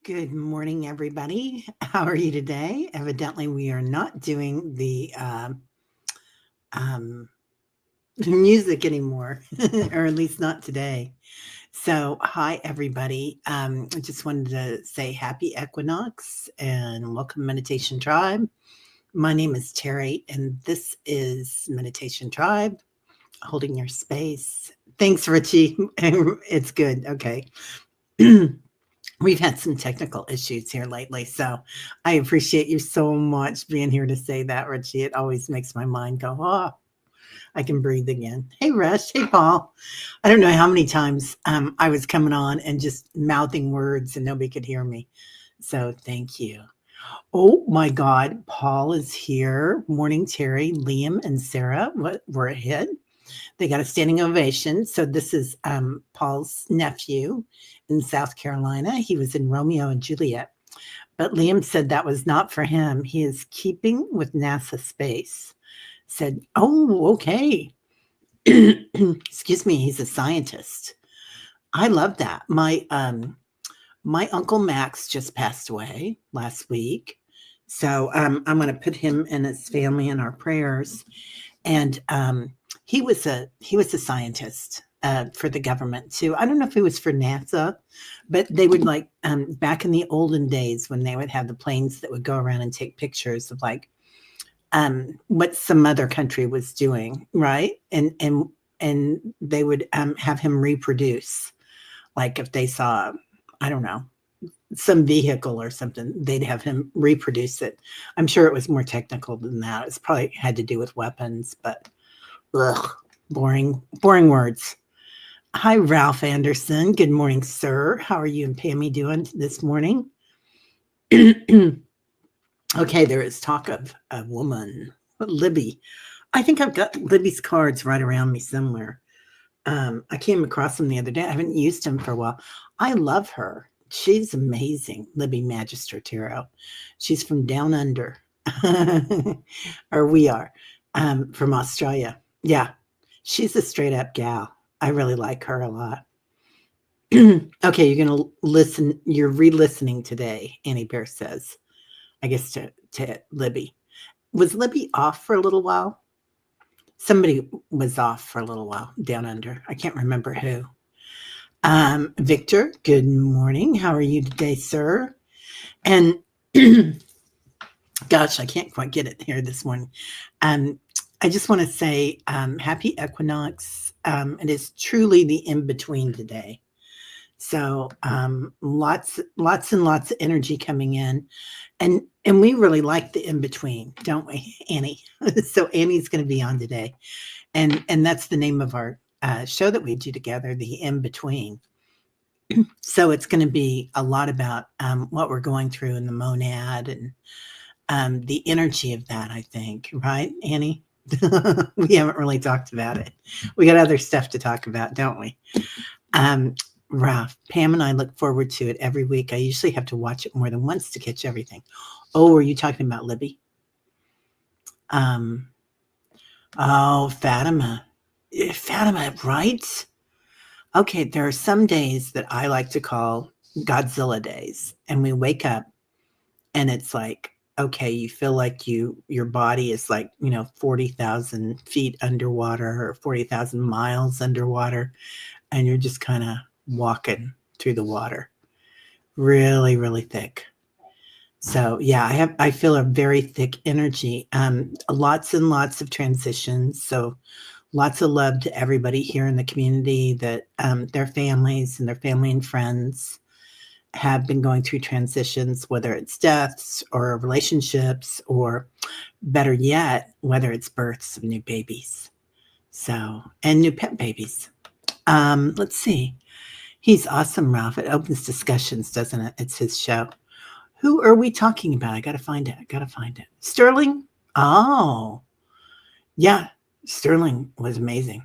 Good morning, everybody. How are you today? Evidently, we are not doing the um, music anymore, or at least not today. So, hi, everybody. I just wanted to say happy equinox and welcome, Meditation Tribe. My name is Terry, and this is Meditation Tribe, holding your space. Thanks, Richie. It's good. Okay. We've had some technical issues here lately, so I appreciate you so much being here to say that, Richie. It always makes my mind go, oh, I can breathe again. Hey, Rush. Hey, Paul. I don't know how many times I was coming on and just mouthing words and nobody could hear me. So thank you. Oh my God, Paul is here. Morning, Terry, Liam, and Sarah. What we're ahead. They got a standing ovation. So this is Paul's nephew in South Carolina. He was in Romeo and Juliet. But Liam said that was not for him. He is keeping with NASA space. Said, oh, okay. Excuse me, he's a scientist. I love that. My uncle Max just passed away last week. So I'm going to put him and his family in our prayers. And he was a scientist for the government too. I don't know if it was for NASA, but they would like back in the olden days when they would have the planes that would go around and take pictures of like what some other country was doing, right? And they would have him reproduce, like if they saw, I don't know, some vehicle or something, they'd have him reproduce it. I'm sure it was more technical than that. It's probably had to do with weapons, but ugh, boring words. Hi, Ralph Anderson. Good morning, sir. How are you and Pammy doing this morning? Okay, there is talk of a woman, Libby. I think I've got Libby's cards right around me somewhere. I came across them the other day. I haven't used them for a while. I love her. She's amazing, Libby Magister Tarot. She's from down under, or we are from Australia. Yeah, she's a straight up gal. I really like her a lot. Okay, you're going to listen. You're re listening today, Annie Bear says, I guess to Libby. Was Libby off for a little while? Somebody was off for a little while down under. I can't remember who. Victor, good morning. How are you today, sir? And gosh, I can't quite get it here this morning. I just want to say happy equinox. It is truly the in between today. So lots and lots of energy coming in, and we really like the in between, don't we, Annie? So Annie's going to be on today, and that's the name of our show that we do together, the in between. So it's going to be a lot about what we're going through in the monad and the energy of that. I think, right, Annie? We haven't really talked about it. We got other stuff to talk about, don't we? Ralph, Pam and I look forward to it every week. I usually have to watch it more than once to catch everything. Oh, are you talking about Libby? Oh, Fatima. Fatima, right? Okay, there are some days that I like to call Godzilla days. And we wake up and it's like, okay, you feel like your body is like, 40,000 feet underwater or 40,000 miles underwater. And you're just kind of walking through the water, really, really thick. So yeah, I feel a very thick energy. Lots and lots of transitions. So lots of love to everybody here in the community that their families and their family and friends have been going through transitions, whether it's deaths or relationships, or better yet, whether it's births of new babies. So, and new pet babies. Let's see. He's awesome, Ralph. It opens discussions, doesn't it? It's his show. Who are we talking about? I got to find it. Sterling? Oh, yeah. Sterling was amazing.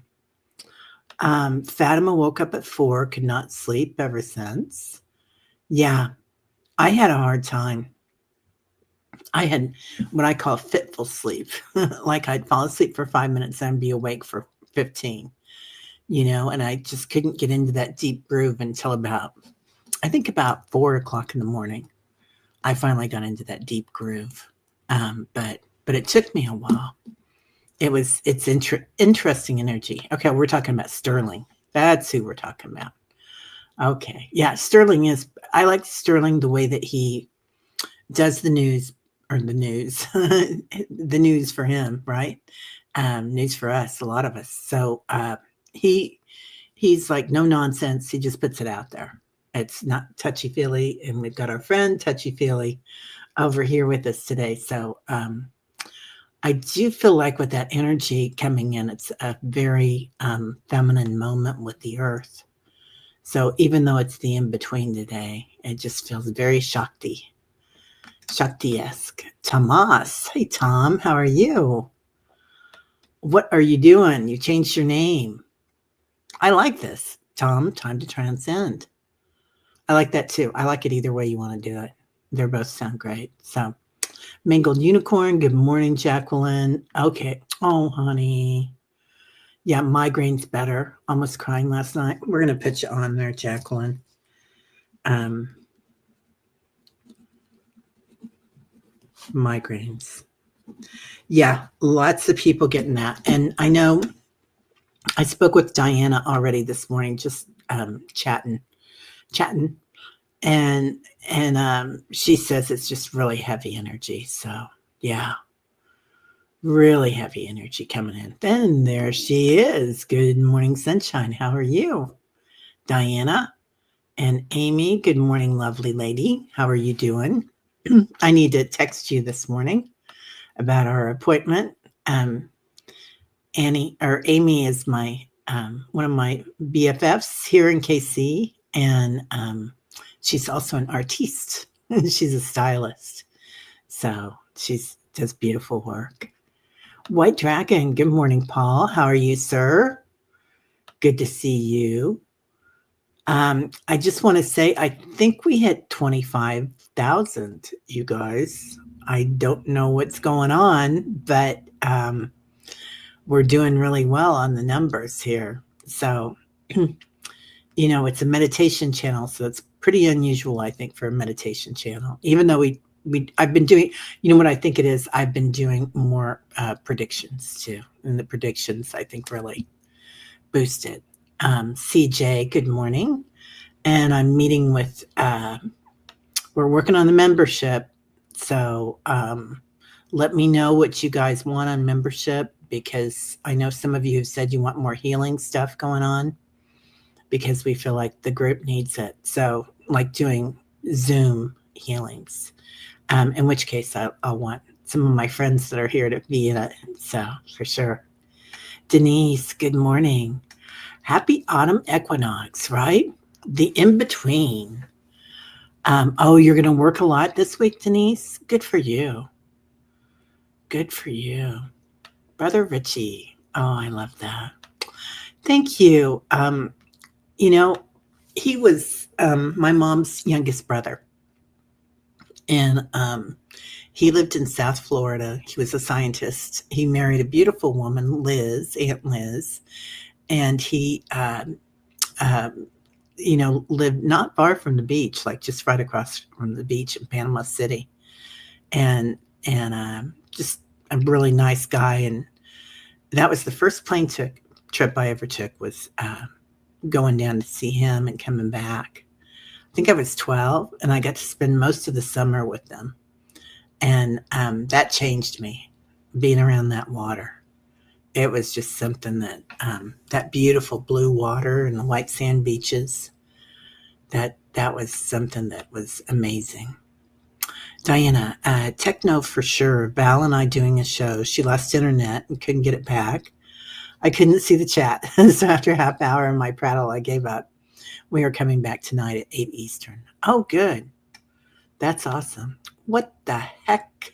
Fatima woke up at 4, could not sleep ever since. Yeah, I had a hard time. I had what I call fitful sleep. Like I'd fall asleep for 5 minutes and be awake for 15. And I just couldn't get into that deep groove until about I think about 4 o'clock in the morning, I finally got into that deep groove. But it took me a while. It's interesting energy. Okay, we're talking about Sterling. That's who we're talking about. Okay, yeah, Sterling is. I like Sterling the way that he does the news or the news, the news for him, right? News for us, a lot of us. So he he's like no nonsense. He just puts it out there. It's not touchy feely, and we've got our friend touchy feely over here with us today. So I do feel like with that energy coming in, it's a very feminine moment with the earth. So even though it's the in between today, it just feels very Shakti-esque. Tomas. Hey, Tom. How are you? What are you doing? You changed your name. I like this. Tom, time to transcend. I like that too. I like it either way you want to do it. They both sound great. So, Mangled Unicorn. Good morning, Jacqueline. Okay. Oh, honey. Yeah, migraine's better. Almost crying last night. We're going to put you on there, Jacqueline. Migraines. Yeah, lots of people getting that. And I know I spoke with Diana already this morning, just chatting, and she says it's just really heavy energy. So yeah, really heavy energy coming in. Then there she is. Good morning, sunshine. How are you, Diana and Amy? Good morning, lovely lady. How are you doing? I need to text you this morning about our appointment. Annie or Amy is my one of my BFFs here in KC, and she's also an artiste. She's a stylist, so she's does beautiful work. White Dragon, good morning, Paul. How are you, sir? Good to see you. I just want to say, I think we hit 25,000, you guys. I don't know what's going on, but we're doing really well on the numbers here. So, it's a meditation channel, so it's pretty unusual, I think, for a meditation channel. Even though I've been doing, what I think it is, I've been doing more predictions too, and the predictions I think really boosted. CJ, good morning, and I'm meeting with. We're working on the membership, so let me know what you guys want on membership, because I know some of you have said you want more healing stuff going on, because we feel like the group needs it. So like doing Zoom healings, in which case I'll want some of my friends that are here to be in it. So for sure. Denise, good morning. Happy autumn equinox, right? The in-between. Oh, you're going to work a lot this week, Denise? Good for you. Good for you. Brother Richie. Oh, I love that. Thank you. He was my mom's youngest brother. And he lived in South Florida. He was a scientist. He married a beautiful woman, Liz, Aunt Liz. And he, lived not far from the beach, like just right across from the beach in Panama City. And just a really nice guy. And that was the first plane trip I ever took, was going down to see him and coming back. I think I was 12, and I got to spend most of the summer with them. And that changed me, being around that water. It was just something that beautiful blue water and the white sand beaches, that was something that was amazing. Diana, techno for sure. Val and I doing a show. She lost internet and couldn't get it back. I couldn't see the chat. So after a half hour in my prattle, I gave up. We are coming back tonight at 8 Eastern. Oh, good. That's awesome. What the heck?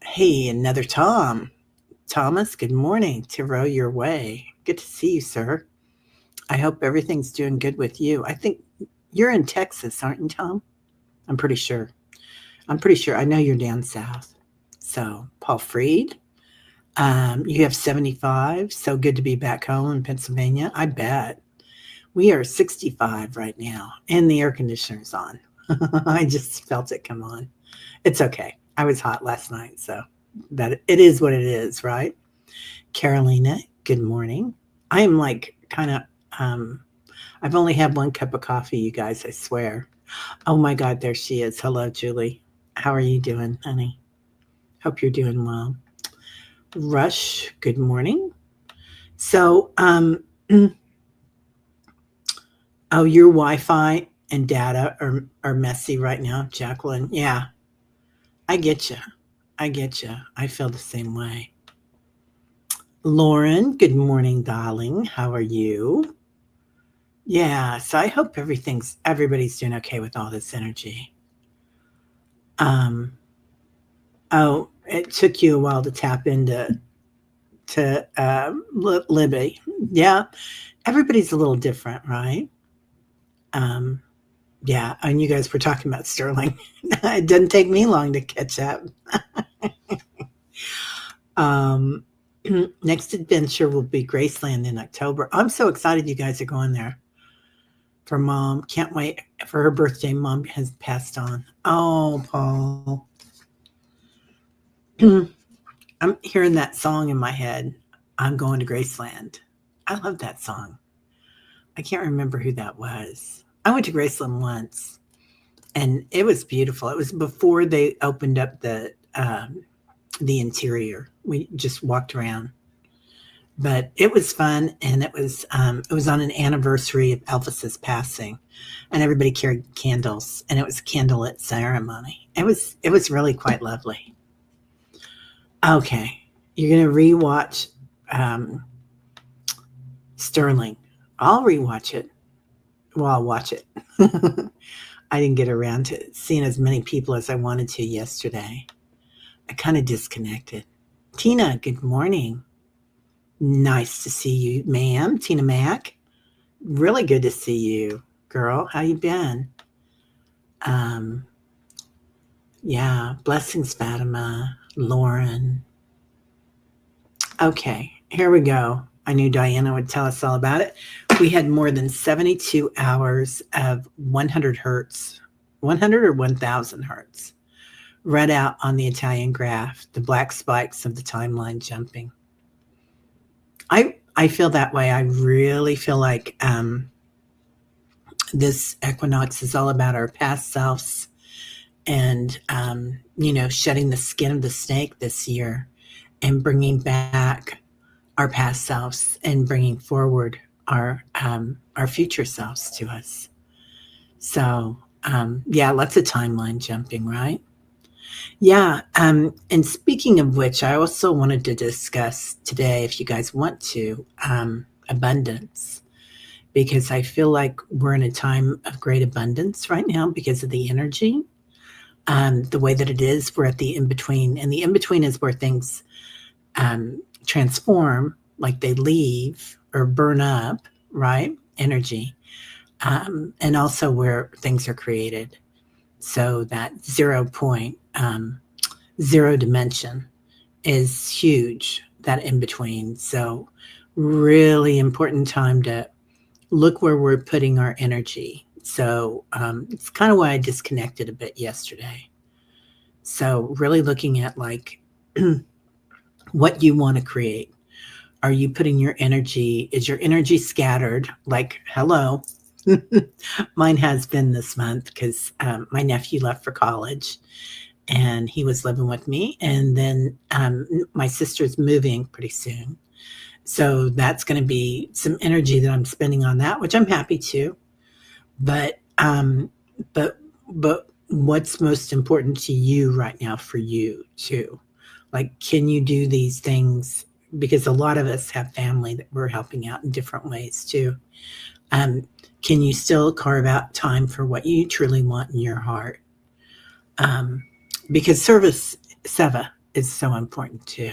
Hey, another Tom. Thomas, good morning. To row your way. Good to see you, sir. I hope everything's doing good with you. I think you're in Texas, aren't you, Tom? I'm pretty sure. I know you're down south. So, Paul Freed, you have 75. So good to be back home in Pennsylvania. I bet. We are 65 right now, and the air conditioner's on. I just felt it come on. It's okay. I was hot last night, so that it is what it is, right? Carolina, good morning. I am like kind of um I've only had one cup of coffee, you guys, I swear. Oh my god, there she is. Hello, Julie. How are you doing, honey? Hope you're doing well. Rush, good morning. So, oh, your Wi-Fi and data are messy right now, Jacqueline. Yeah, I get you. I get you. I feel the same way. Lauren, good morning, darling. How are you? Yeah, so I hope everybody's doing okay with all this energy. Um, oh, it took you a while to tap into Libby. Yeah, everybody's a little different, right? Um, yeah, and you guys were talking about Sterling. It didn't take me long to catch up. Um, next adventure will be Graceland in October. I'm so excited you guys are going there for mom. Can't wait for her birthday. Mom has passed on. Oh, Paul. I'm hearing that song in my head. I'm going to Graceland. I love that song. I can't remember who that was. I went to Graceland once and it was beautiful. It was before they opened up the interior. We just walked around, but it was fun, and it was on an anniversary of Elvis's passing, and everybody carried candles, and it was a candlelit ceremony. It was really quite lovely. Okay, you're gonna rewatch um, Sterling. I'll rewatch it. Well, I'll watch it. I didn't get around to seeing as many people as I wanted to yesterday. I kind of disconnected. Tina, good morning. Nice to see you, ma'am. Tina Mack. Really good to see you, girl. How you been? Um, yeah, blessings, Fatima, Lauren. Okay, here we go. I knew Diana would tell us all about it. We had more than 72 hours of 100 hertz, 100 or 1000 hertz, read out on the Italian graph, the black spikes of the timeline jumping. I feel that way. I really feel like this equinox is all about our past selves and shedding the skin of the snake this year and bringing back our past selves and bringing forward our future selves to us. So yeah, lots of timeline jumping, right? Yeah, and speaking of which, I also wanted to discuss today, if you guys want to, abundance, because I feel like we're in a time of great abundance right now because of the energy, the way that it is. We're at the in between, and the in between is where things transform, like they leave or burn up, right? Energy, and also where things are created. So that 0 point, zero dimension is huge, that in between. So, really important time to look where we're putting our energy. So, it's kind of why I disconnected a bit yesterday. So, really looking at like what you want to create. Are you putting your energy, is your energy scattered? Like, hello. Mine has been this month because my nephew left for college and he was living with me. And then my sister's moving pretty soon. So that's going to be some energy that I'm spending on that, which I'm happy to. But but but what's most important to you right now for you too? Like, can you do these things? Because a lot of us have family that we're helping out in different ways too. Um, can you still carve out time for what you truly want in your heart? Um, because service Seva is so important too.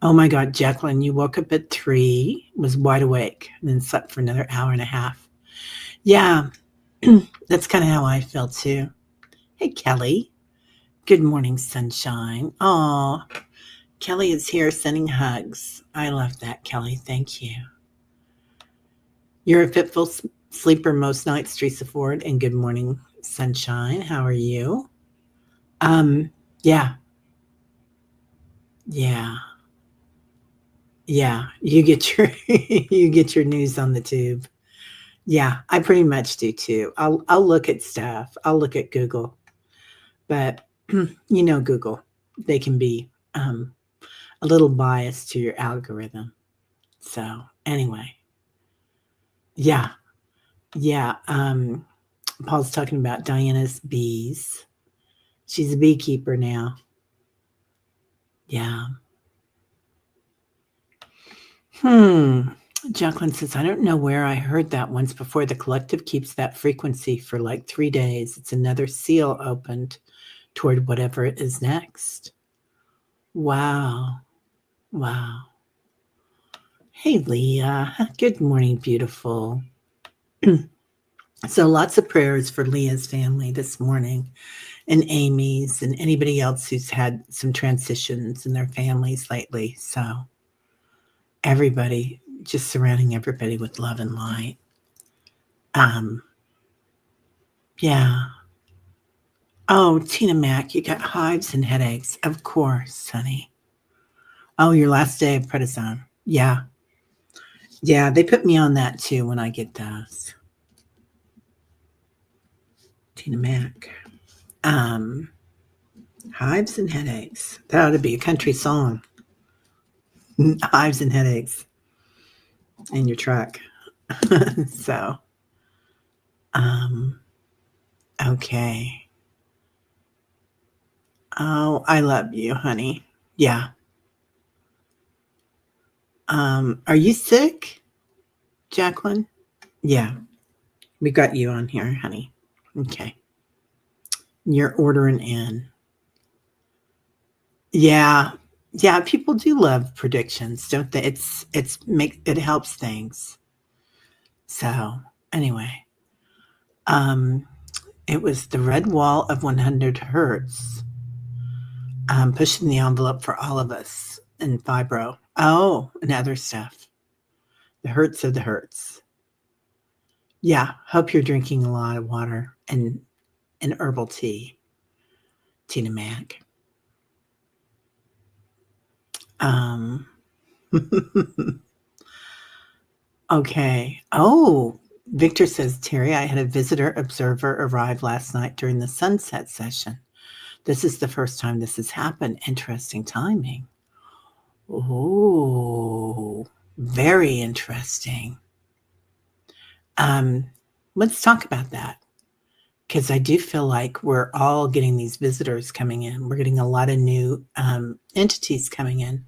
Oh my God, Jacqueline, you woke up at 3, was wide awake, and then slept for another hour and a half. Yeah, that's kind of how I feel too. Hey, Kelly. Good morning, sunshine. Oh, Kelly is here sending hugs. I love that, Kelly. Thank you. You're a fitful sleeper most nights, Teresa Ford, and good morning, sunshine. How are you? Um, yeah, yeah, yeah. You get your you get your news on the tube. Yeah, I pretty much do too. I'll look at stuff. I'll look at Google, but Google, they can be a little biased to your algorithm. So anyway, yeah, yeah. Paul's talking about Diana's bees. She's a beekeeper now. Yeah. Hmm. Jacqueline says, I don't know where I heard that once before. The collective keeps that frequency for like 3 days. It's another seal opened toward whatever it is next. Wow. Wow. Hey, Leah. Good morning, beautiful. So, lots of prayers for Leah's family this morning and Amy's and anybody else who's had some transitions in their families lately. So, everybody, just surrounding everybody with love and light. Um, yeah. Oh, Tina Mac, you got hives and headaches. Of course, honey. Oh, your last day of prednisone. Yeah. Yeah, they put me on that too when I get those. Tina Mac. Um, hives and headaches. That ought to be a country song. Hives and headaches in your truck. So, um, okay. Oh, I love you, honey. Yeah. Are you sick, Jacqueline? Yeah, we got you on here, honey. Okay. You're ordering in. Yeah. Yeah, people do love predictions, don't they? It helps things. So, anyway, um it was the red wall of 100 hertz, pushing the envelope for all of us in fibro. Oh, and other stuff. The hertz of the hertz. Yeah, hope you're drinking a lot of water and herbal tea, Tina Mac. Um, okay. Oh, Victor says, Terry, I had a visitor observer arrive last night during the sunset session. This is the first time this has happened. Interesting timing. Oh, very interesting. Um, let's talk about that because I do feel like we're all getting these visitors coming in. We're getting a lot of new entities coming in.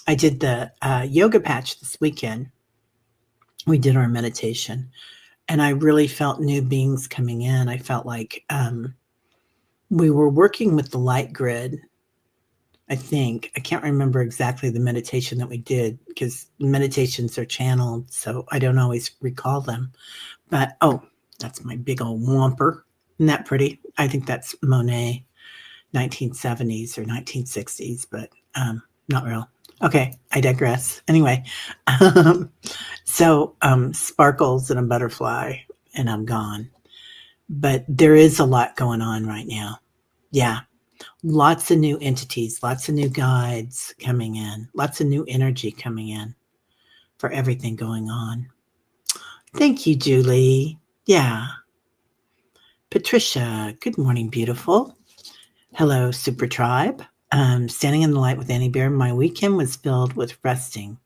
I did the yoga patch this weekend. We did our meditation, and I really felt new beings coming in. I felt like we were working with the light grid. I think I can't remember exactly the meditation that we did because meditations are channeled, so I don't always recall them. But oh, that's my big old whomper. Isn't that pretty? I think that's Monet, 1970s or 1960s, but not real. Okay, I digress. Anyway, sparkles and a butterfly, and I'm gone. But there is a lot going on right now. Yeah, lots of new entities, lots of new guides coming in, lots of new energy coming in for everything going on. Thank you, Julie. Yeah. Patricia, good morning, beautiful. Hello, Super Tribe. Standing in the light with Annie Bear, my weekend was filled with resting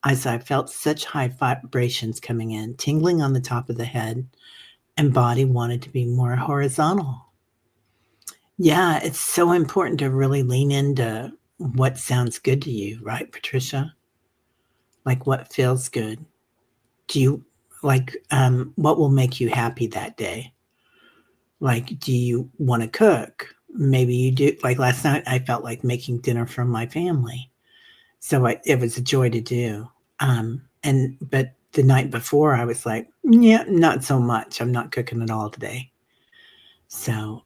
as I felt such high vibrations coming in, tingling on the top of the head, and body wanted to be more horizontal. Yeah, it's so important to really lean into what sounds good to you, right, Patricia? Like what feels good. Do you what will make you happy that day? Like, do you want to cook? Maybe you do. Like last night, I felt like making dinner for my family. So it was a joy to do. But the night before, I was like, yeah, not so much. I'm not cooking at all today. So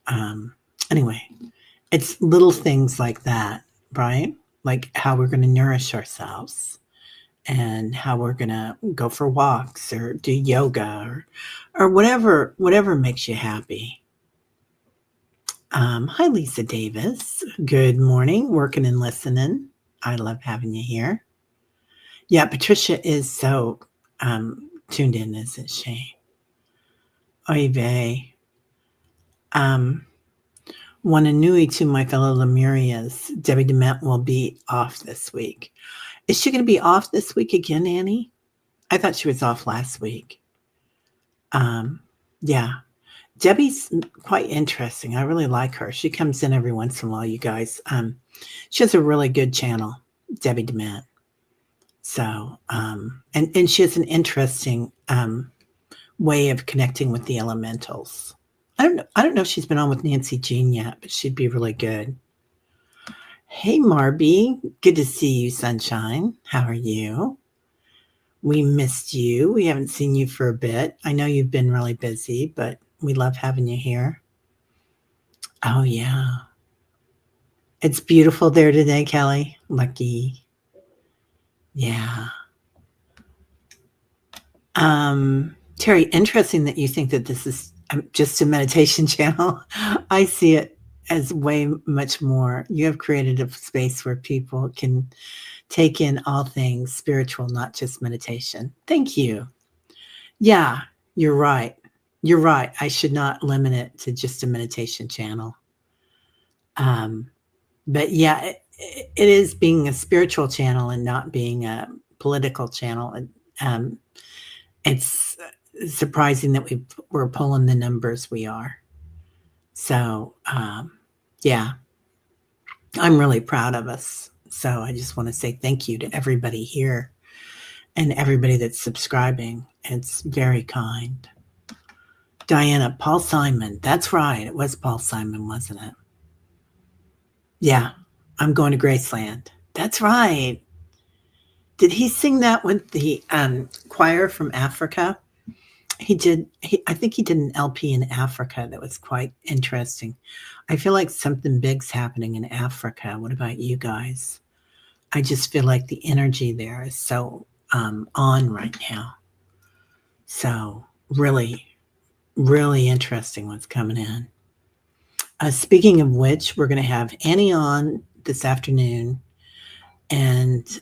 anyway, it's little things like that, right? Like how we're going to nourish ourselves and how we're gonna go for walks or do yoga or whatever makes you happy. Hi, Lisa Davis. Good morning. Working and listening. I love having you here. Yeah, Patricia is so tuned in, isn't she? Oy vey. Wananui to my fellow Lemurias. Debbie DeMent will be off this week. Is she going to be off this week again, Annie? I thought she was off last week. Yeah. Debbie's quite interesting. I really like her. She comes in every once in a while, you guys. She has a really good channel, Debbie DeMent. So, and she has an interesting way of connecting with the elementals. I don't know if she's been on with Nancy Jean yet, but she'd be really good. Hey, Marby. Good to see you, Sunshine. How are you? We missed you. We haven't seen you for a bit. I know you've been really busy, but we love having you here. Oh, yeah. It's beautiful there today, Kelly. Lucky. Yeah. Terry, interesting that you think that this is just a meditation channel. I see it as way much more. You have created a space where people can take in all things spiritual, not just meditation. Thank you. Yeah, you're right. You're right. I should not limit it to just a meditation channel. But yeah, it is being a spiritual channel and not being a political channel. It's surprising that we're pulling the numbers we are. So, yeah, I'm really proud of us. So I just want to say thank you to everybody here and everybody that's subscribing. It's very kind. Diana, Paul Simon. That's right. It was Paul Simon, wasn't it? Yeah, I'm going to Graceland. That's right. Did he sing that with the choir from Africa? He did. I think he did an LP in Africa that was quite interesting. I feel like something big's happening in Africa. What about you guys? I just feel like the energy there is so on right now. So really, really interesting what's coming in. Speaking of which, we're going to have Annie on this afternoon and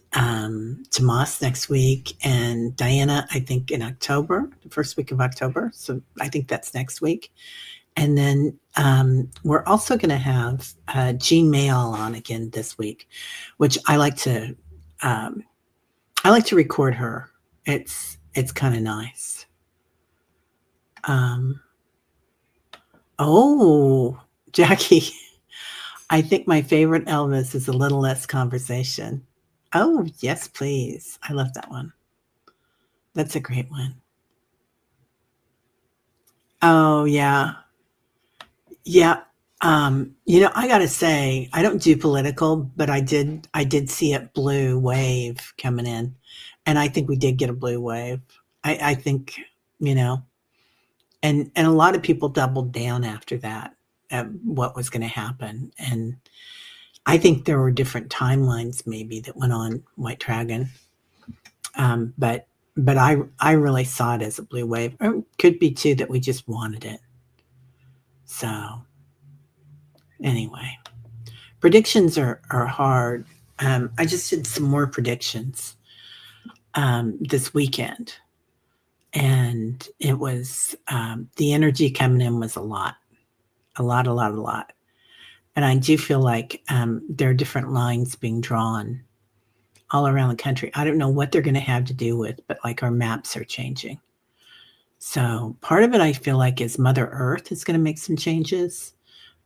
Tomas next week, and Diana, I think in October, the first week of October. So I think that's next week. And then we're also going to have Jean Mayall on again this week, which I like to record her. It's kind of nice. Oh, Jackie, I think my favorite Elvis is A Little Less Conversation. Oh, yes, please. I love that one. That's a great one. Oh, yeah. Yeah. I got to say, I don't do political, but I did see a blue wave coming in. And I think we did get a blue wave. I think, and a lot of people doubled down after that at what was going to happen. And I think there were different timelines maybe that went on White Dragon. But I really saw it as a blue wave. Or it could be too that we just wanted it. So anyway, predictions are hard. I just did some more predictions this weekend, and it was the energy coming in was a lot. And I do feel like there are different lines being drawn all around the country. I don't know what they're going to have to do with, but like our maps are changing. So part of it I feel like is Mother Earth is going to make some changes,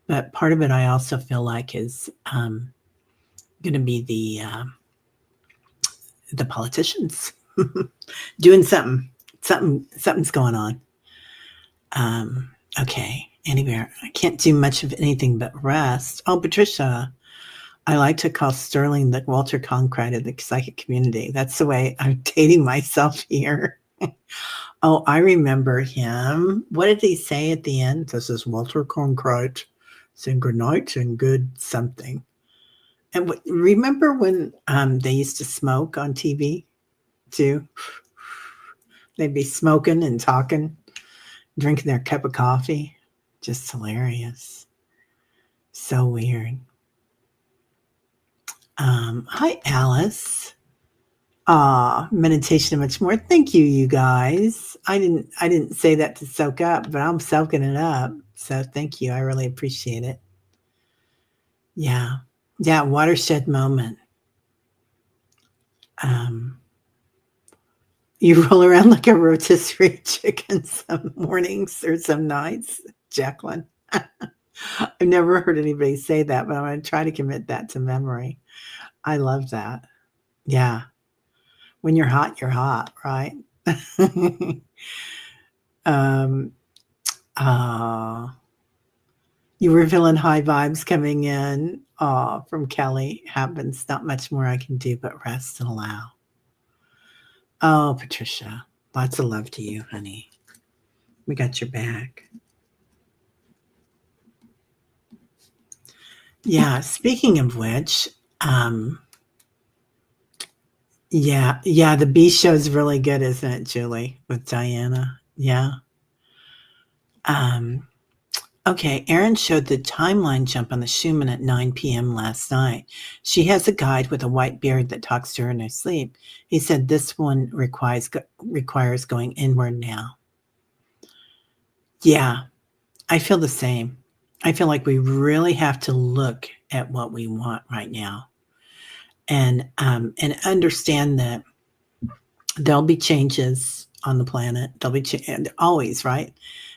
but part of it I also feel like is going to be the politicians doing something. Something's going on. Okay. Anyway, I can't do much of anything but rest. Oh, Patricia, I like to call Sterling the Walter Cronkite of the psychic community. That's the way I'm dating myself here. Oh, I remember him. What did he say at the end? This is Walter Cronkite saying good night and good something. And remember when they used to smoke on TV? too. They'd be smoking and talking, drinking their cup of coffee. Just hilarious. So weird. Hi, Alice. Meditation and much more. Thank you, you guys. I didn't say that to soak up, but I'm soaking it up. So thank you. I really appreciate it. Yeah. Yeah, watershed moment. Um, you roll around like a rotisserie chicken some mornings or some nights, Jacqueline. I've never heard anybody say that, but I'm going to try to commit that to memory. I love that. Yeah. When you're hot, right? um, uh, you were feeling high vibes coming in from Kelly. Happens. Not much more I can do but rest and allow. Oh, Patricia, lots of love to you, honey. We got your back. Yeah, speaking of which, um, yeah, the B show's really good, isn't it, Julie, with Diana? Yeah. Um, okay, Erin showed the timeline jump on the Schumann at 9 p.m. last night. She has a guide with a white beard that talks to her in her sleep. He said this one requires going inward now. Yeah, I feel the same. I feel like we really have to look at what we want right now, and understand that there'll be changes on the planet. There'll be always, right?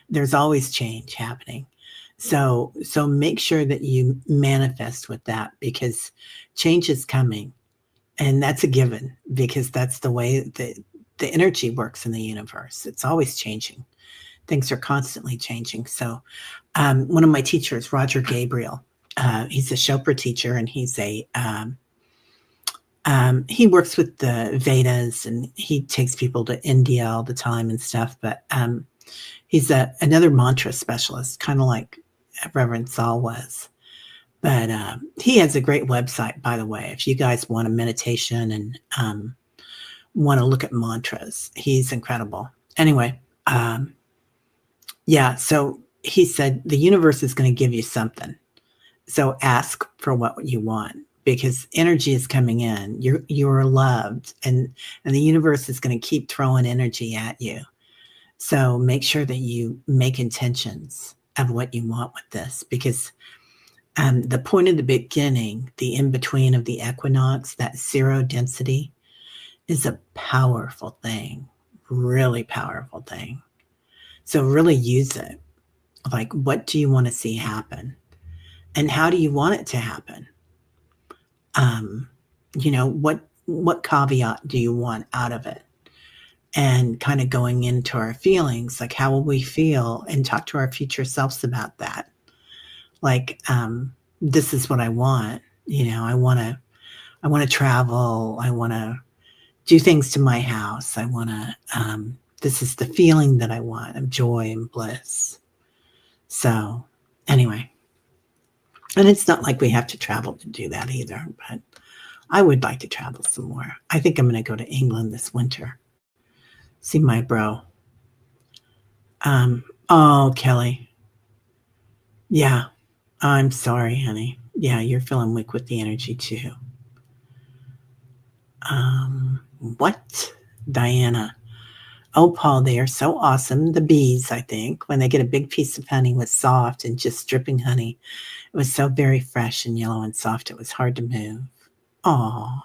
There's always change happening. So make sure that you manifest with that, because change is coming, and that's a given, because that's the way the energy works in the universe. It's always changing. Things are constantly changing. So one of my teachers, Roger Gabriel, he's a Chopra teacher, and he works with the Vedas, and he takes people to India all the time and stuff. But he's another mantra specialist, kind of like Reverend Saul was. But he has a great website, by the way, if you guys want a meditation and want to look at mantras. He's incredible. Anyway, yeah, so he said the universe is going to give you something. So ask for what you want, because energy is coming in. You're loved, and the universe is going to keep throwing energy at you. So make sure that you make intentions of what you want with this, because the point of the beginning, the in between of the equinox, that zero density, is a powerful thing, really powerful thing. So really use it. Like, what do you want to see happen? And how do you want it to happen? Um, what caveat do you want out of it? And kind of going into our feelings, like how will we feel, and talk to our future selves about that. Like, this is what I want. I want to travel. I want to do things to my house. I want to, this is the feeling that I want, of joy and bliss. So anyway, and it's not like we have to travel to do that either, but I would like to travel some more. I think I'm going to go to England this winter. See my bro. Oh, Kelly. Yeah. I'm sorry, honey. Yeah, you're feeling weak with the energy too. What? Diana. Oh, Paul, they are so awesome. The bees, I think, when they get a big piece of honey, was soft and just dripping honey. It was so very fresh and yellow and soft, it was hard to move. Oh.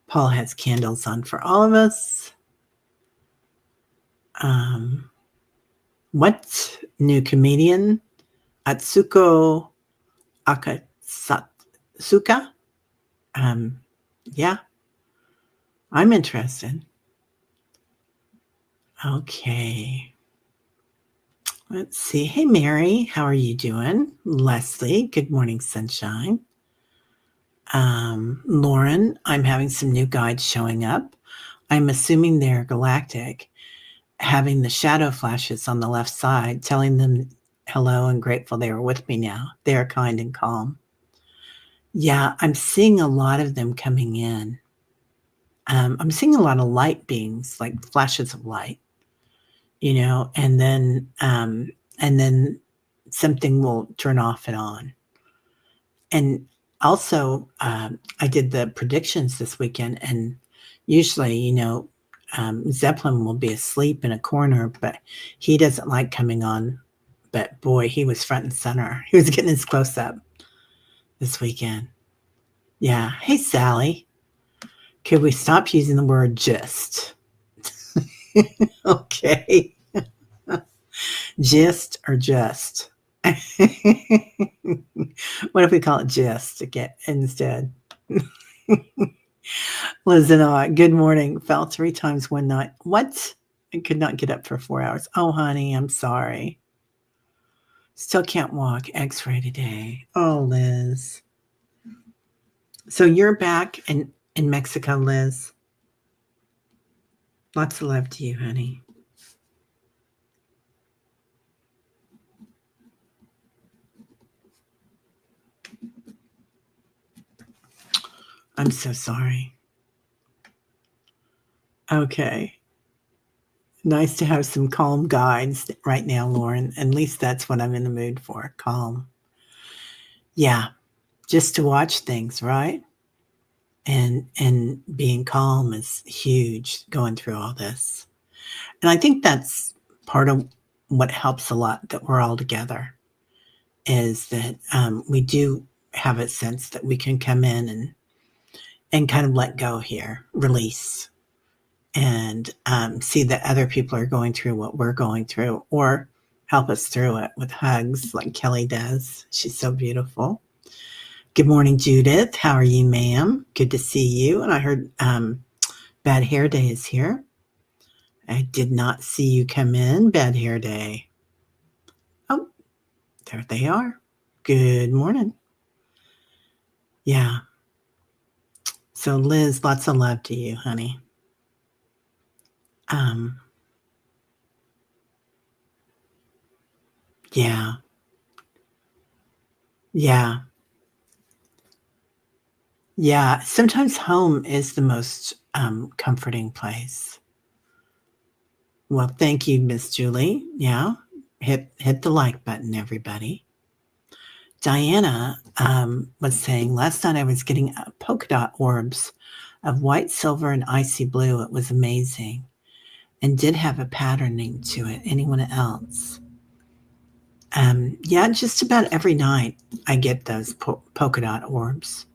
Paul has candles on for all of us. What? New comedian? Atsuko Akatsuka? Yeah, I'm interested. Okay. Let's see. Hey, Mary, how are you doing? Leslie, good morning, sunshine. Lauren, I'm having some new guides showing up. I'm assuming they're galactic, having the shadow flashes on the left side, telling them hello and grateful they are with me now. They are kind and calm. Yeah, I'm seeing a lot of them coming in. I'm seeing a lot of light beings, like flashes of light, and then something will turn off and on. And also, I did the predictions this weekend, and usually, Zeppelin will be asleep in a corner, but he doesn't like coming on. But boy, he was front and center. He was getting his close up this weekend. Yeah. Hey, Sally, could we stop using the word just? Okay. Gist or just? What if we call it gist again instead? Liz and I, good morning. Fell 3 times one night. What? I could not get up for 4 hours. Oh, honey, I'm sorry. Still can't walk. X-ray today. Oh, Liz. So you're back in Mexico, Liz. Lots of love to you, honey. I'm so sorry. Okay. Nice to have some calm guides right now, Lauren. At least that's what I'm in the mood for. Calm. Yeah. Just to watch things, right? And being calm is huge going through all this. And I think that's part of what helps a lot that we're all together is that we do have a sense that we can come in and kind of let go here, release, and see that other people are going through what we're going through or help us through it with hugs like Kelly does. She's so beautiful. Good morning, Judith. How are you, ma'am? Good to see you. And I heard Bad Hair Day is here. I did not see you come in. Bad Hair Day. Oh, there they are. Good morning. Yeah. So, Liz, lots of love to you, honey. Yeah. Yeah. Yeah. Sometimes home is the most comforting place. Well, thank you, Miss Julie. Yeah. Hit the like button, everybody. Diana was saying, last night I was getting polka dot orbs of white, silver, and icy blue. It was amazing and did have a patterning to it. Anyone else? Yeah, just about every night I get those polka dot orbs.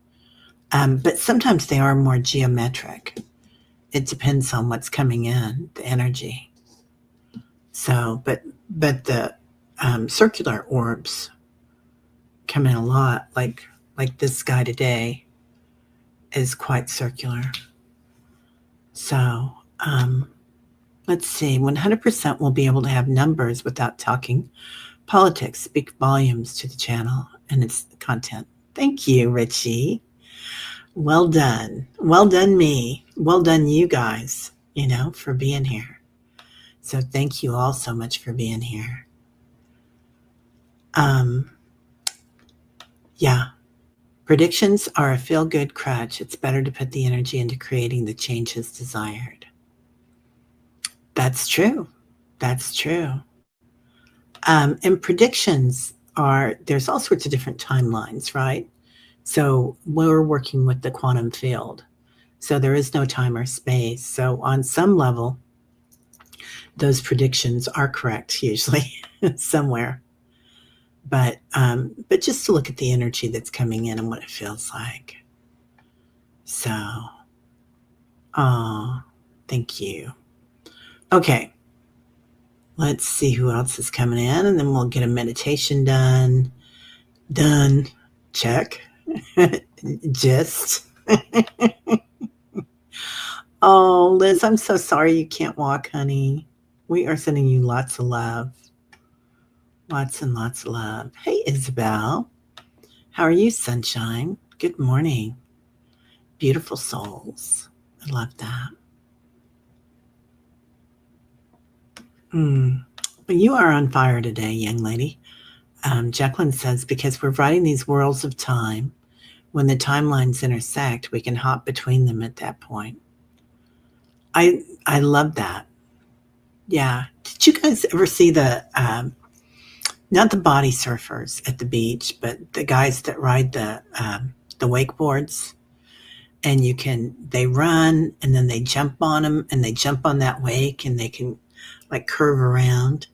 But sometimes they are more geometric. It depends on what's coming in, the energy. So, but the circular orbs come in a lot, like this guy today is quite circular. So, let's see, 100% will be able to have numbers without talking politics, speak volumes to the channel and its content. Thank you, Richie. Well done. Well done, me. Well done, you guys, for being here. So thank you all so much for being here. Yeah. Predictions are a feel-good crutch. It's better to put the energy into creating the changes desired. That's true. That's true. And predictions there's all sorts of different timelines, right? So we're working with the quantum field. So there is no time or space. So on some level, those predictions are correct usually somewhere. But just to look at the energy that's coming in and what it feels like. So, thank you. Okay. Let's see who else is coming in, and then we'll get a meditation done. Done. Check. Just. Oh, Liz, I'm so sorry you can't walk, honey. We are sending you lots of love. Lots and lots of love. Hey, Isabel. How are you, sunshine? Good morning. Beautiful souls. I love that. But you are on fire today, young lady. Jacqueline says, because we're writing these worlds of time, when the timelines intersect, we can hop between them at that point. I love that. Yeah. Did you guys ever see not the body surfers at the beach, but the guys that ride the wakeboards? And they run and then they jump on them and they jump on that wake and they can like curve around.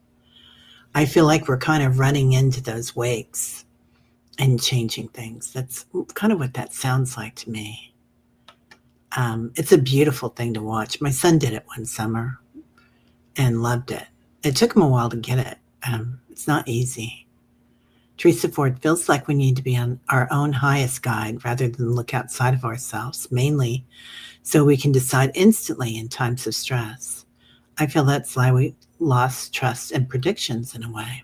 I feel like we're kind of running into those wakes and changing things. That's kind of what that sounds like to me. It's a beautiful thing to watch. My son did it one summer and loved it. It took him a while to get it. It's not easy. Teresa Ford feels like we need to be on our own highest guide rather than look outside of ourselves, mainly so we can decide instantly in times of stress. I feel that's why we lost trust and predictions in a way.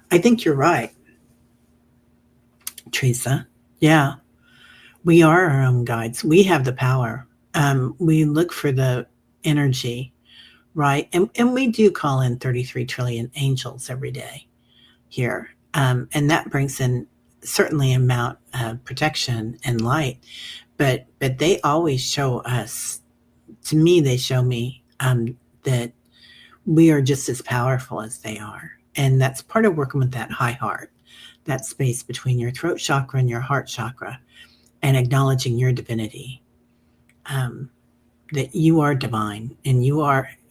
I think you're right, Teresa. Yeah, we are our own guides. We have the power. We look for the energy, right? And we do call in 33 trillion angels every day here. And that brings in certainly amount of protection and light. But they always show us, to me, they show me that we are just as powerful as they are. And that's part of working with that high heart, that space between your throat chakra and your heart chakra, and acknowledging your divinity, um, that you are divine and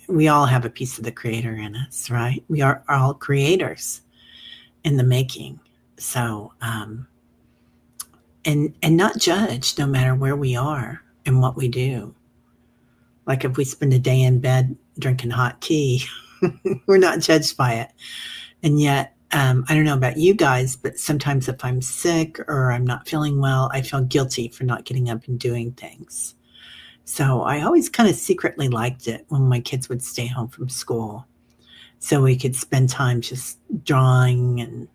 we all have a piece of the creator in us, right? We are all creators in the making. So, and not judged no matter where we are and what we do. Like if we spend a day in bed drinking hot tea, we're not judged by it. And yet, I don't know about you guys, but sometimes if I'm sick or I'm not feeling well, I feel guilty for not getting up and doing things. So I always kind of secretly liked it when my kids would stay home from school so we could spend time just drawing and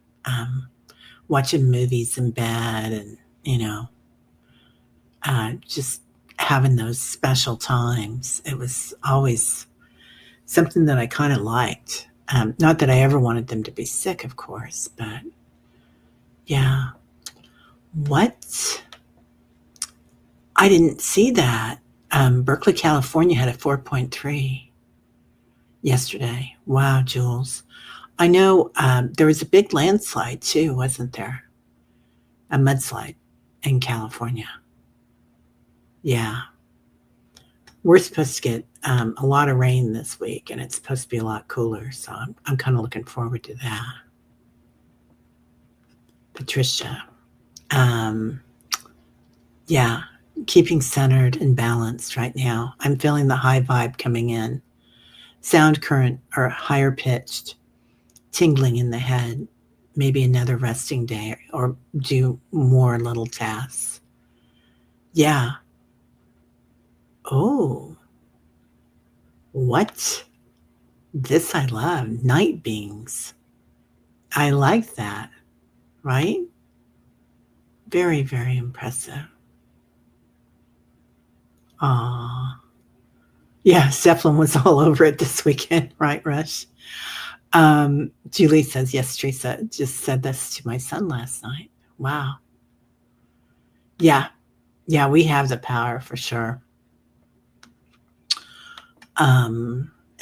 watching movies in bed and, you know, just having those special times. It was always something that I kind of liked. Not that I ever wanted them to be sick, of course, but yeah. What? I didn't see that. Berkeley, California had a 4.3 yesterday. Wow, Jules. I know there was a big landslide too, wasn't there? A mudslide in California. Yeah. We're supposed to get a lot of rain this week, and it's supposed to be a lot cooler. So I'm kind of looking forward to that. Patricia. Um, yeah, keeping centered and balanced right now. I'm feeling the high vibe coming in. Sound current or higher pitched, tingling in the head. Maybe another resting day or do more little tasks. Yeah. Oh, what? This I love. Night beings. I like that, right? Very, very impressive. Aw. Yeah, Zeppelin was all over it this weekend, right, Rush? Julie says, yes, Teresa just said this to my son last night. Wow. Yeah. Yeah, we have the power for sure.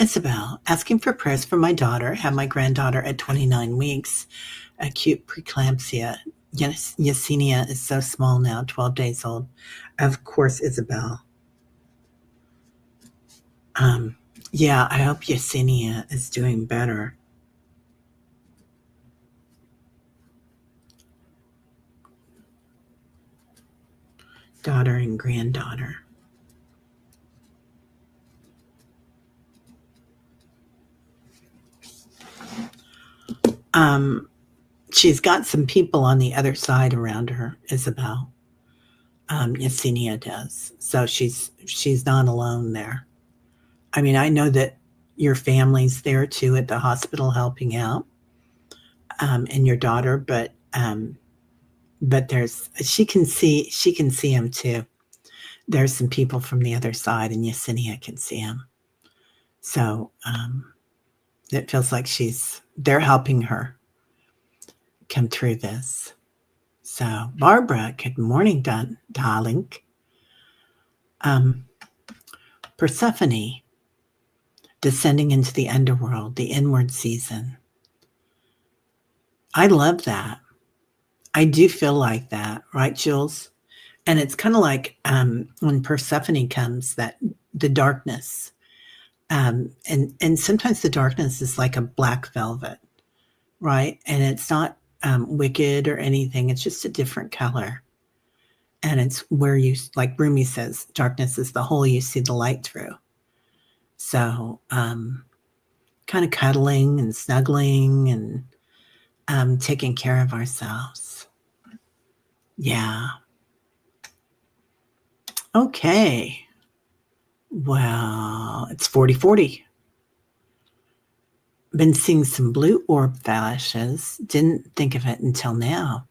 Isabel, asking for prayers for my daughter. Have my granddaughter at 29 weeks, acute preeclampsia. Yes, Yesenia is so small now, 12 days old. Of course, Isabel. Yeah, I hope Yesenia is doing better. Daughter and granddaughter. She's got some people on the other side around her, Isabel. Yesenia does. So she's not alone there. I mean, I know that your family's there too at the hospital helping out, and your daughter, but there's she can see him too. There's some people from the other side, and Yesenia can see him. So it feels like they're helping her come through this. So Barbara, good morning, darling. Um, Persephone descending into the underworld, the inward season. I love that. I do feel like that, right, Jules? And it's kind of like when Persephone comes, that the darkness, and sometimes the darkness is like a black velvet, right? And it's not wicked or anything. It's just a different color, and it's where you, like Rumi says, darkness is the hole you see the light through. So, kind of cuddling and snuggling and taking care of ourselves. Yeah. Okay. Well, it's 40/40. Been seeing some blue orb flashes. Didn't think of it until now.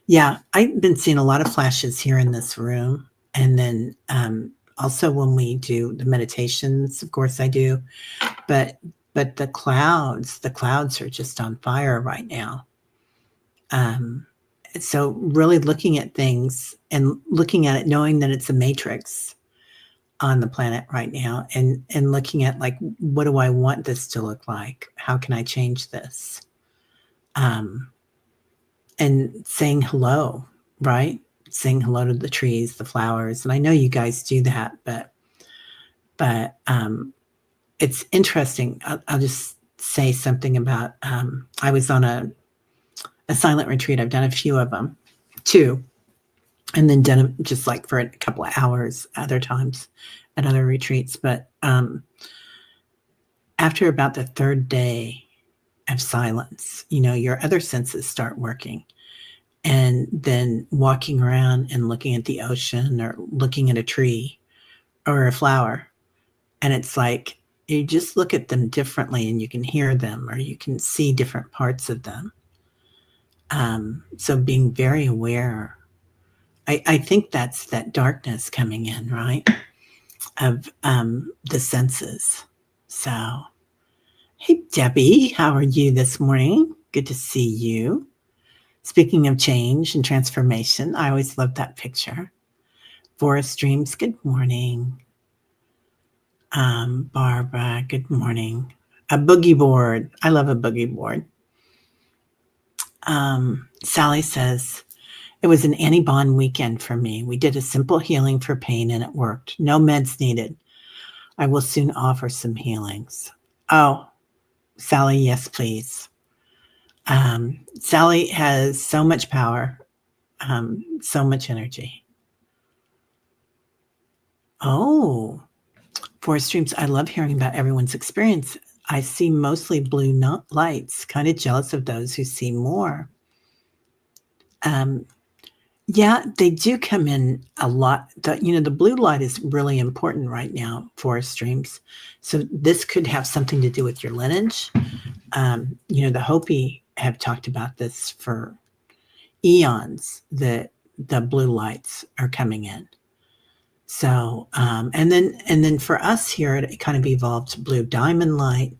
Yeah, I've been seeing a lot of flashes here in this room. And then also when we do the meditations, of course I do. But the clouds are just on fire right now. So really looking at things and looking at it, knowing that it's a matrix on the planet right now, and looking at, like, what do I want this to look like? How can I change this? And saying hello, right? Saying hello to the trees, the flowers. And I know you guys do that, but it's interesting. I'll just say something about, I was on a silent retreat. I've done a few of them, 2, and then done them just like for a couple of hours other times at other retreats. But after about the 3rd day of silence, your other senses start working. And then walking around and looking at the ocean or looking at a tree or a flower, and it's like you just look at them differently, and you can hear them or you can see different parts of them. So being very aware. I think that's that darkness coming in, right? Of the senses. So, hey, Debbie, how are you this morning? Good to see you. Speaking of change and transformation, I always love that picture. Forest Dreams, good morning. Barbara, good morning. A boogie board. I love a boogie board. Sally says, it was an Annie Bond weekend for me. We did a simple healing for pain and it worked. No meds needed. I will soon offer some healings. Oh, Sally, yes, please. Sally has so much power, so much energy. Oh, Forest Streams, I love hearing about everyone's experience. I see mostly blue lights, kind of jealous of those who see more. Yeah, they do come in a lot. The blue light is really important right now, Forest Streams. So this could have something to do with your lineage. The Hopi have talked about this for eons, that the blue lights are coming in. So, and then for us here, it kind of evolved to blue diamond light,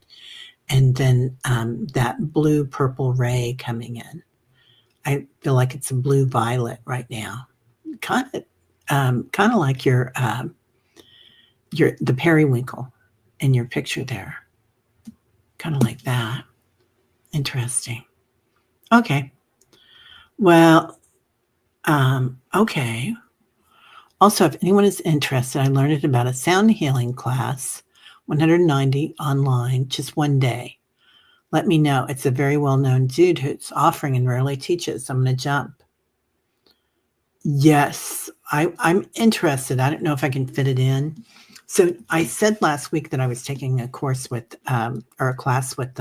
and then that blue purple ray coming in. I feel like it's a blue violet right now, kind of like your the periwinkle in your picture there, kind of like that. Interesting. Okay. Well, okay. Also, if anyone is interested, I learned about a sound healing class, 190 online, just one day. Let me know. It's a very well-known dude who's offering and rarely teaches. I'm going to jump. Yes, I'm interested. I don't know if I can fit it in. So I said last week that I was taking a course with, or a class with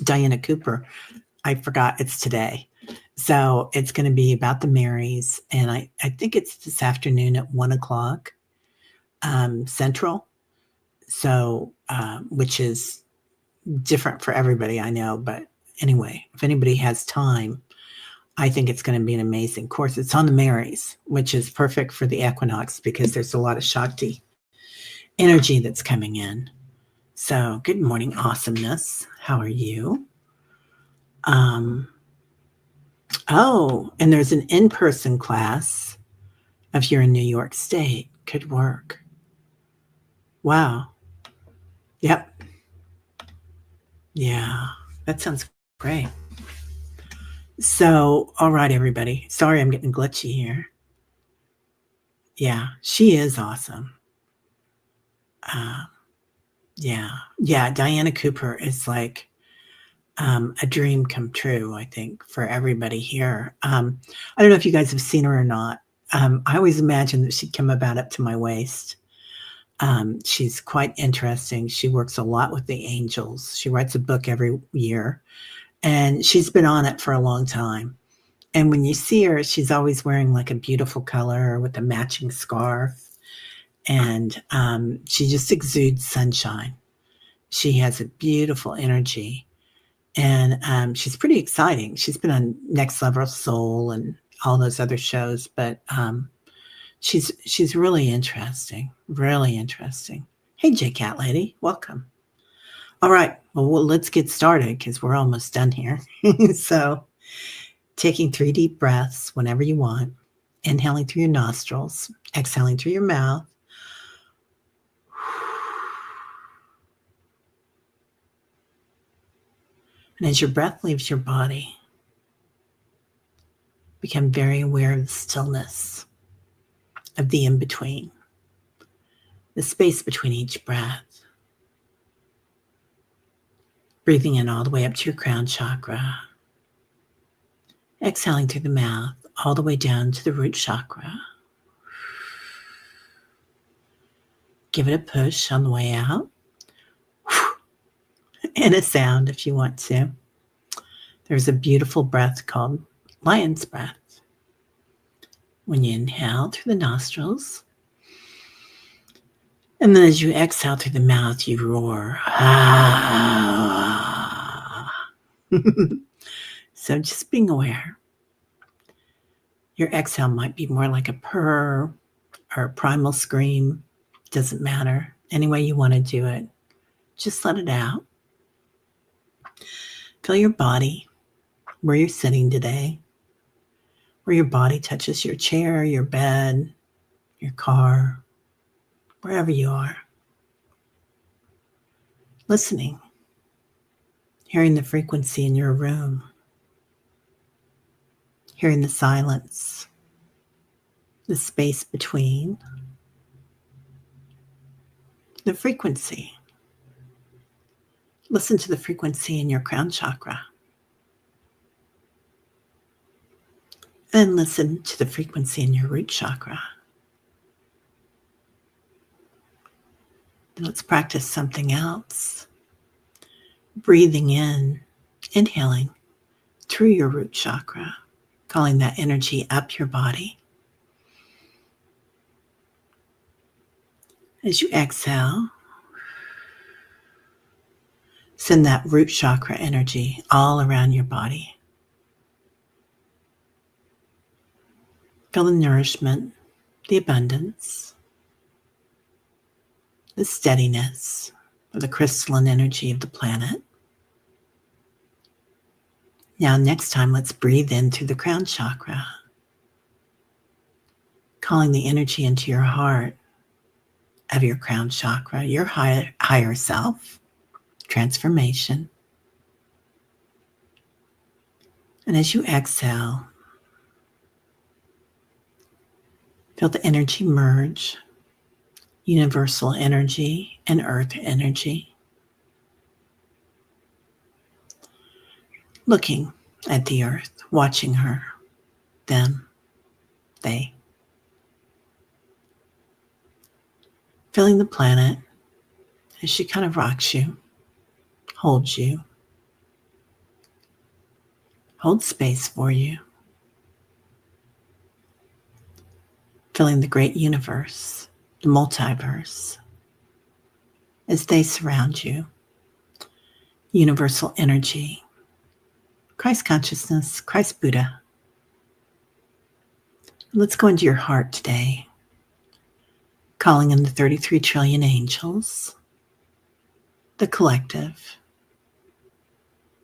Diana Cooper. I forgot it's today. So it's going to be about the Marys. And I think it's this afternoon at 1:00 Central. So, which is different for everybody, I know. But anyway, if anybody has time, I think it's going to be an amazing course. It's on the Marys, which is perfect for the equinox because there's a lot of Shakti energy that's coming in. So good morning, awesomeness. How are you? Oh, and there's an in-person class if you're in New York State. Could work. Wow. Yep. Yeah. That sounds great. So, all right, everybody. Sorry I'm getting glitchy here. Yeah, she is awesome. Uh, yeah. Yeah, Diana Cooper is like a dream come true, I think, for everybody here. I don't know if you guys have seen her or not. I always imagined that she'd come about up to my waist. She's quite interesting. She works a lot with the angels. She writes a book every year, and she's been on it for a long time. And when you see her, she's always wearing like a beautiful color with a matching scarf. And she just exudes sunshine. She has a beautiful energy. And she's pretty exciting. She's been on Next Level Soul and all those other shows, but she's really interesting. Really interesting. Hey, J Cat Lady, welcome. All right, well let's get started because we're almost done here. So, taking 3 deep breaths whenever you want, inhaling through your nostrils, exhaling through your mouth. And as your breath leaves your body, become very aware of the stillness, of the in between, the space between each breath. Breathing in all the way up to your crown chakra, exhaling through the mouth all the way down to the root chakra. Give it a push on the way out, and a sound if you want to. There's a beautiful breath called lion's breath. When you inhale through the nostrils, and then as you exhale through the mouth, you roar. So just being aware. Your exhale might be more like a purr or a primal scream. Doesn't matter. Any way you want to do it. Just let it out. Feel your body, where you're sitting today, where your body touches your chair, your bed, your car, wherever you are. Listening, hearing the frequency in your room, hearing the silence, the space between, the frequency. Listen to the frequency in your crown chakra. Then listen to the frequency in your root chakra. Let's practice something else. Breathing in, inhaling through your root chakra, calling that energy up your body. As you exhale, send that root chakra energy all around your body. Feel the nourishment, the abundance, the steadiness of the crystalline energy of the planet. Now, next time, let's breathe in through the crown chakra, calling the energy into your heart of your crown chakra, your higher self, transformation. And as you exhale, feel the energy merge, universal energy and earth energy. Looking at the earth, watching her, them, they. Feeling the planet as she kind of rocks you, holds you, holds space for you. Feeling the great universe, the multiverse, as they surround you. Universal energy, Christ consciousness, Christ Buddha. Let's go into your heart today, calling in the 33 trillion angels, the collective,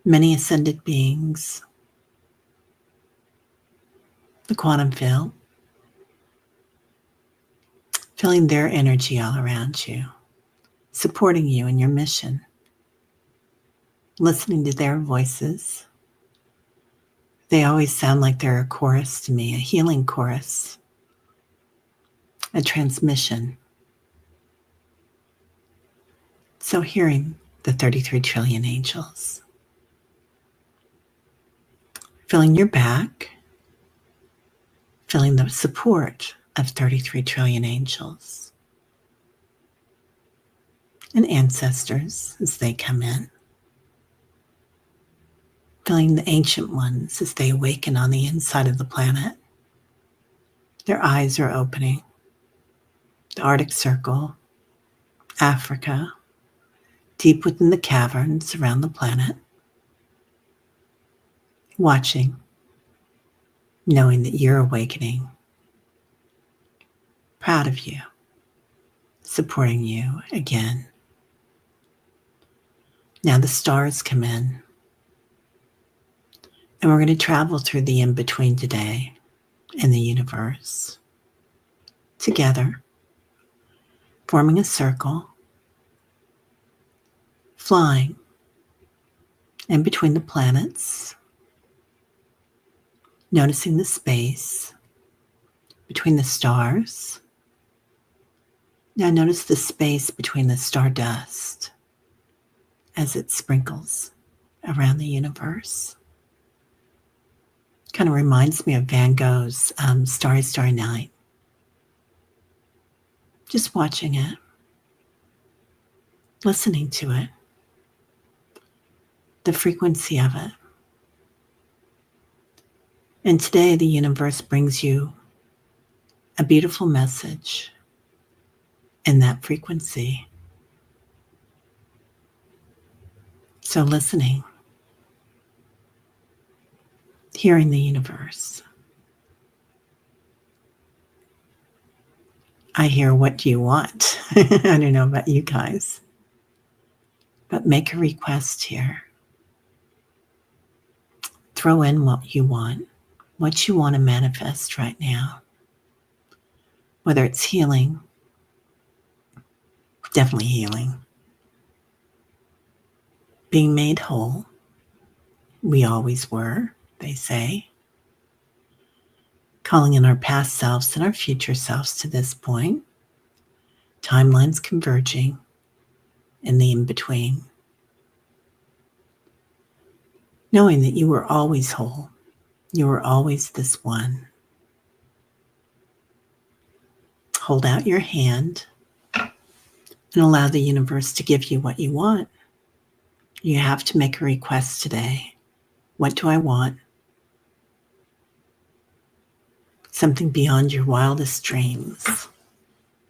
many ascended beings, the quantum field, feeling their energy all around you. supporting you in your mission, listening to their voices. They always sound like they're a chorus to me, a healing chorus, a transmission. So hearing the 33 trillion angels, feeling your back, feeling the support of 33 trillion angels and ancestors as they come in, feeling the ancient ones as they awaken on the inside of the planet. Their eyes are opening. The Arctic Circle, Africa, deep within the caverns around the planet, watching, knowing that you're awakening, proud of you, supporting you again. Now the stars come in, and we're going to travel through the in-between today in the universe, together, forming a circle, flying in between the planets, noticing the space between the stars. Now notice the space between the stardust as it sprinkles around the universe. Kind of reminds me of Van Gogh's Starry, Starry Night. Just watching it, listening to it, the frequency of it. And today the universe brings you a beautiful message in that frequency. So listening, hearing the universe. I hear, what do you want? I don't know about you guys, but make a request here. Throw in what you want to manifest right now. Whether it's healing, definitely healing. Being made whole, we always were, they say. Calling in our past selves and our future selves to this point. Timelines converging in the in-between. Knowing that you were always whole. You were always this one. Hold out your hand and allow the universe to give you what you want. You have to make a request today. What do I want? Something beyond your wildest dreams.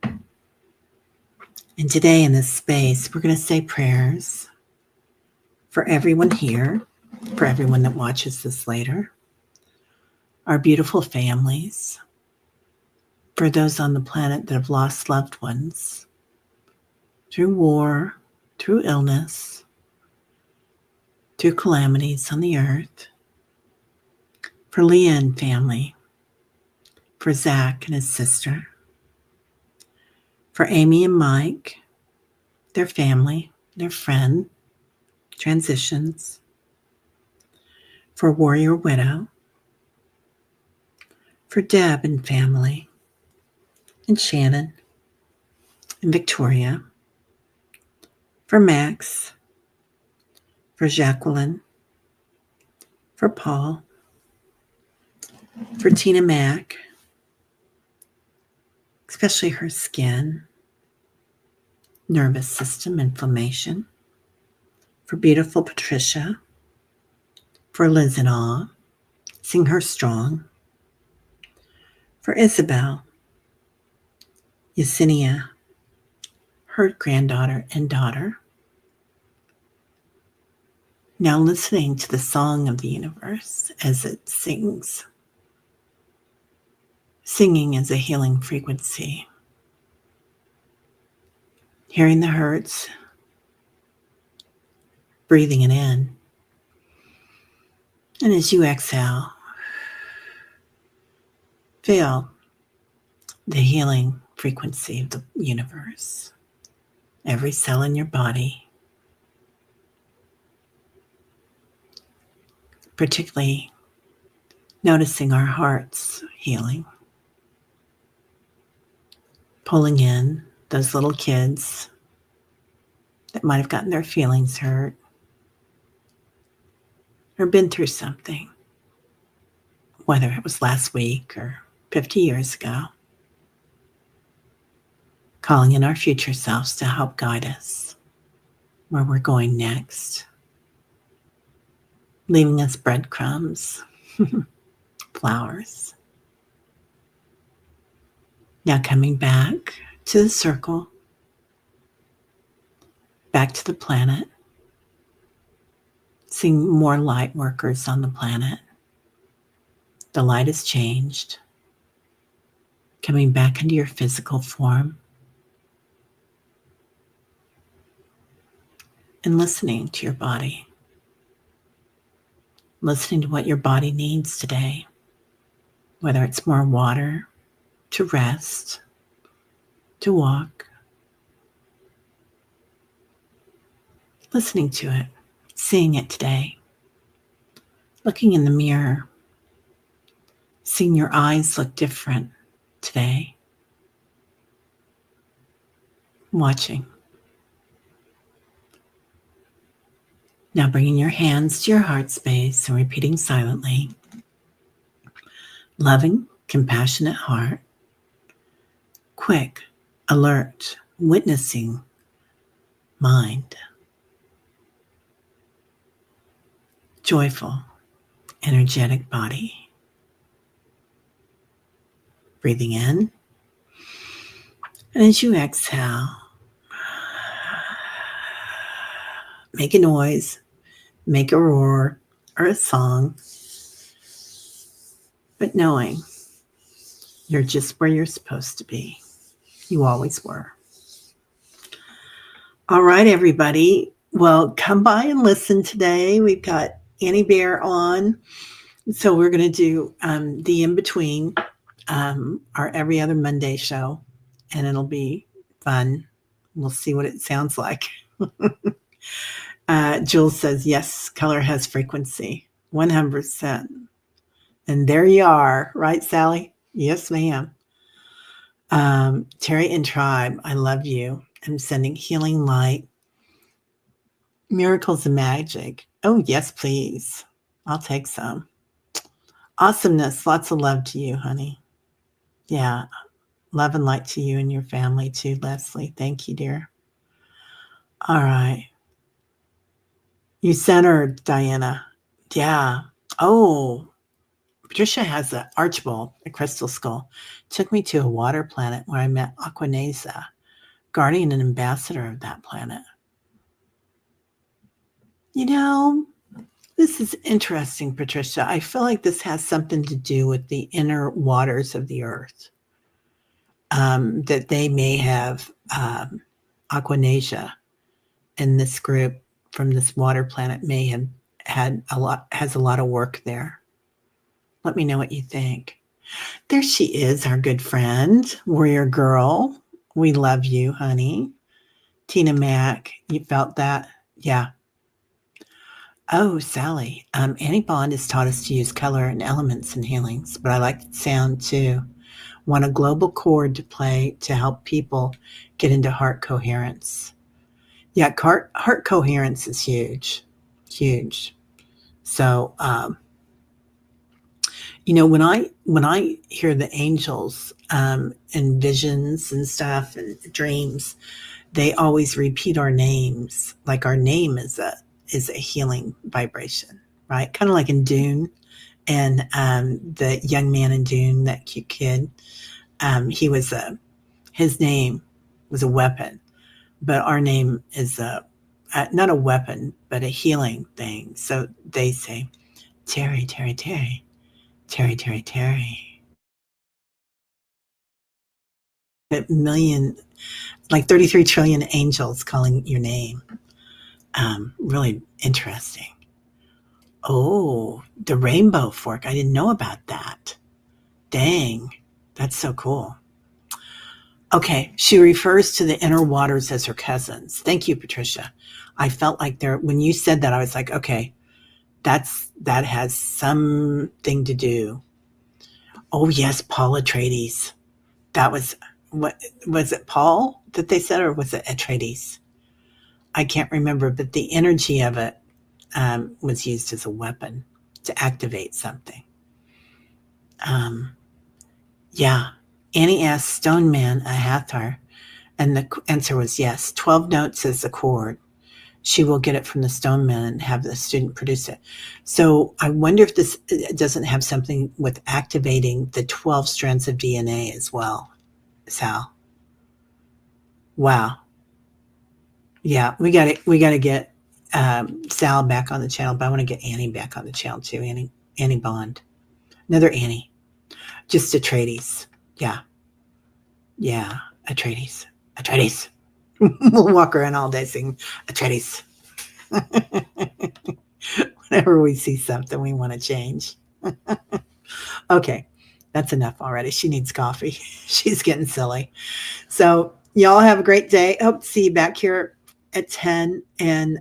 And today in this space, we're going to say prayers for everyone here, for everyone that watches this later, our beautiful families, for those on the planet that have lost loved ones through war, through illness, through calamities on the earth, for Leah and family, for Zach and his sister, for Amy and Mike, their family, their friend, transitions, for Warrior Widow, for Deb and family, and Shannon, and Victoria, for Max, for Jacqueline, for Paul, for Tina Mack, especially her skin, nervous system inflammation, for beautiful Patricia, for Liz and Awe, sing her strong, for Isabel, Yesenia, her granddaughter and daughter. Now listening to the song of the universe as it sings. Singing is a healing frequency. Hearing the hertz, breathing it in. And as you exhale, feel the healing frequency of the universe. every cell in your body, particularly noticing our hearts healing, pulling in those little kids that might have gotten their feelings hurt or been through something, whether it was last week or 50 years ago, calling in our future selves to help guide us where we're going next, leaving us breadcrumbs, flowers. Now coming back to the circle, back to the planet, seeing more light workers on the planet. The light has changed. Coming back into your physical form and listening to your body. Listening to what your body needs today, whether it's more water, to rest, to walk. Listening to it, seeing it today. Looking in the mirror, seeing your eyes look different today. Watching. Now bringing your hands to your heart space and repeating silently. Loving, compassionate heart. Quick, alert, witnessing mind. Joyful, energetic body. Breathing in. And as you exhale, make a noise, make a roar or a song, but knowing you're just where you're supposed to be. You always were. All right, everybody. Well, come by and listen today. We've got Annie Bear on. So we're going to do the in-between, our every other Monday show, and it'll be fun. We'll see what it sounds like. Jules says, yes, color has frequency, 100%. And there you are, right, Sally? Yes, ma'am. Terry and Tribe, I love you. I'm sending healing light, miracles and magic. Oh, yes, please. I'll take some. Awesomeness. Lots of love to you, honey. Yeah. Love and light to you and your family too, Leslie. Thank you, dear. All right. You centered, Diana. Yeah. Oh, Patricia has an archbold, a crystal skull. Took me to a water planet where I met Aquanesa, guardian and ambassador of that planet. You know, this is interesting, Patricia. I feel like this has something to do with the inner waters of the earth. That they may have Aquanasia in this group from this water planet may have has a lot of work there. Let me know what you think. There she is, our good friend, Warrior Girl. We love you, honey. Tina Mac, you felt that? Yeah. Oh, Sally. Annie Bond has taught us to use color and elements in healings, but I like the sound too. Want a global chord to play to help people get into heart coherence. Yeah, heart coherence is huge, huge. So, when I hear the angels and visions and stuff and dreams, they always repeat our names. Like our name is a healing vibration, right? Kind of like in Dune, and the young man in Dune, that cute kid. His name was a weapon, but our name is not a weapon, but a healing thing. So they say, Terry, Terry, Terry, Terry, Terry, Terry. A million, like 33 trillion angels calling your name. Really interesting. Oh, the rainbow fork. I didn't know about that. Dang, that's so cool. Okay, she refers to the inner waters as her cousins. Thank you, Patricia. I felt like there when you said that, I was like, okay, that has something to do. Oh yes, Paul Atreides. That what was it, Paul that they said, or was it Atreides? I can't remember, but the energy of it was used as a weapon to activate something. Yeah. Annie asked Stone Man a Hathor, and the answer was yes. 12 notes is the chord. She will get it from the Stone Man and have the student produce it. So I wonder if this doesn't have something with activating the 12 strands of DNA as well, Sal. Wow. Yeah, we gotta get Sal back on the channel, but I want to get Annie back on the channel too. Annie Bond, another Annie, just Atreides. Yeah, yeah, Atreides, Atreides. We'll walk around all day saying Atreides. Whenever we see something we want to change. Okay, that's enough already. She needs coffee. She's getting silly. So y'all have a great day. Hope to see you back here at 10, and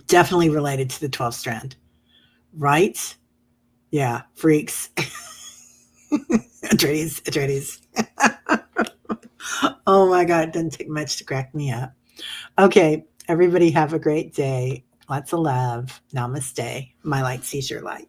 definitely related to the 12th strand, right? Yeah, freaks. Atreides. Oh my God, it doesn't take much to crack me up. Okay, everybody have a great day. Lots of love. Namaste. My light sees your light.